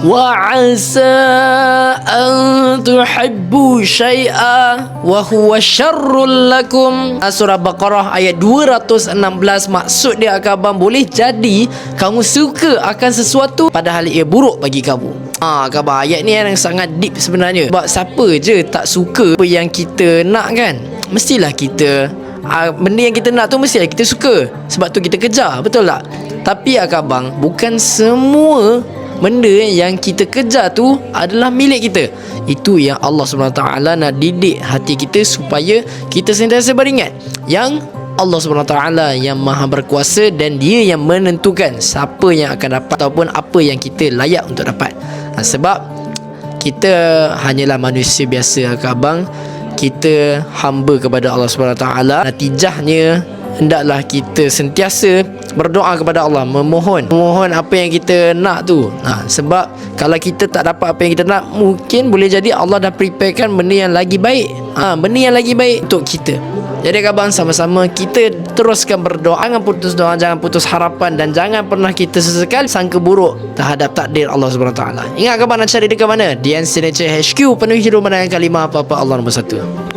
Wa asa an tuhibbu syai'a wa huwa syarrul lakum. Surah Baqarah ayat 216. Maksud dia abang, boleh jadi kamu suka akan sesuatu padahal ia buruk bagi kamu. Abang, ayat ni yang sangat deep sebenarnya. Sebab siapa je tak suka apa yang kita nak kan? Mestilah kita benda yang kita nak tu mestilah kita suka. Sebab tu kita kejar, betul tak? Tapi abang, bukan semua benda yang kita kejar tu adalah milik kita. Itu yang Allah SWT nak didik hati kita supaya kita sentiasa beringat yang Allah SWT yang maha berkuasa dan dia yang menentukan siapa yang akan dapat ataupun apa yang kita layak untuk dapat. Sebab kita hanyalah manusia biasa abang. Kita hamba kepada Allah SWT. Natijahnya hendaklah kita sentiasa berdoa kepada Allah, memohon apa yang kita nak tu. Sebab kalau kita tak dapat apa yang kita nak, mungkin boleh jadi Allah dah preparekan benda yang lagi baik. Benda yang lagi baik untuk kita. Jadi abang, sama-sama kita teruskan berdoa. Jangan putus doa, jangan putus harapan, dan jangan pernah kita sesekali sangka buruk terhadap takdir Allah SWT. Ingat abang nak cari dekat mana? DN Signature HQ, penuhi rumah dengan kalimah apa-apa Allah nombor 1.